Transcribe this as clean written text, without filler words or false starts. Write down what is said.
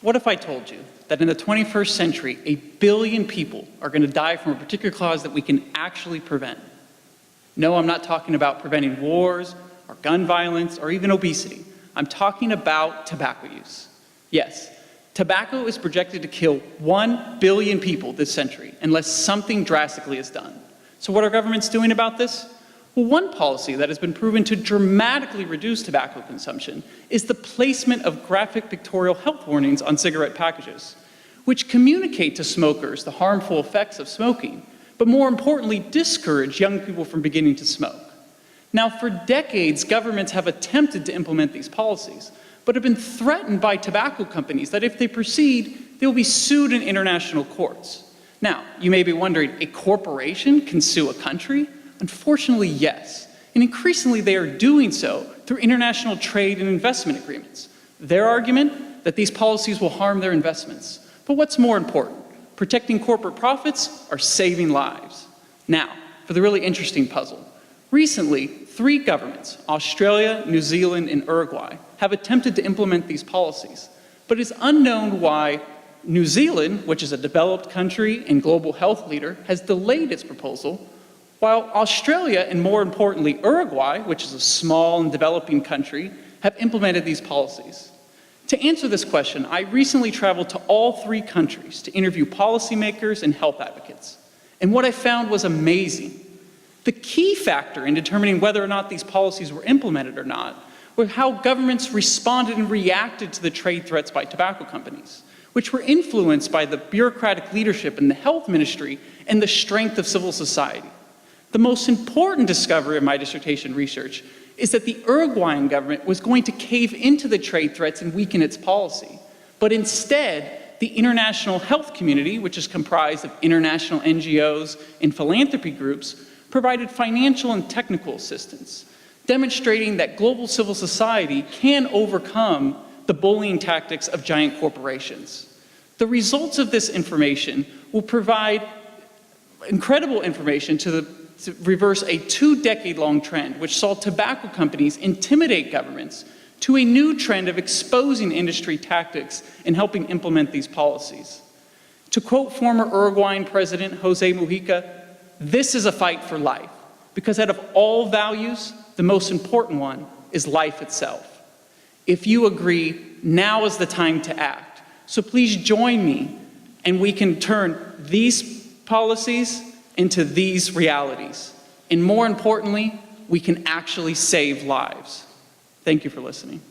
What if I told you that in the 21st century, 1 billion people are going to die from a particular cause that we can actually prevent? No, I'm not talking about preventing wars or gun violence or even obesity. I'm talking about tobacco use. Yes, tobacco is projected to kill 1 billion people this century unless something drastically is done. So what are governments doing about this? Well, one policy that has been proven to dramatically reduce tobacco consumption is the placement of graphic pictorial health warnings on cigarette packages, which communicate to smokers the harmful effects of smoking, but more importantly, discourage young people from beginning to smoke. Now, for decades, governments have attempted to implement these policies, but have been threatened by tobacco companies that if they proceed, they will be sued in international courts. Now, you may be wondering, a corporation can sue a country? Unfortunately, yes. And increasingly, they are doing so through international trade and investment agreements. Their argument, that these policies will harm their investments. But what's more important, protecting corporate profits or saving lives? Now, for the really interesting puzzle. Recently, 3 governments, Australia, New Zealand, and Uruguay, have attempted to implement these policies. But it's unknown why New Zealand, which is a developed country and global health leader, has delayed its proposal, while Australia, and more importantly Uruguay, which is a small and developing country, have implemented these policies. To answer this question, I recently traveled to all 3 countries to interview policymakers and health advocates. And what I found was amazing. The key factor in determining whether or not these policies were implemented or not was how governments responded and reacted to the trade threats by tobacco companies, which were influenced by the bureaucratic leadership in the health ministry and the strength of civil society. The most important discovery of my dissertation research is that the Uruguayan government was going to cave into the trade threats and weaken its policy. But instead, the international health community, which is comprised of international NGOs and philanthropy groups, provided financial and technical assistance, demonstrating that global civil society can overcome the bullying tactics of giant corporations. The results of this information will provide incredible information to reverse a 2-decade-long trend which saw tobacco companies intimidate governments to a new trend of exposing industry tactics and helping implement these policies. To quote former Uruguayan President Jose Mujica, "This is a fight for life, because out of all values, the most important one is life itself." If you agree, now is the time to act. So please join me, and we can turn these policies into these realities. And more importantly, we can actually save lives. Thank you for listening.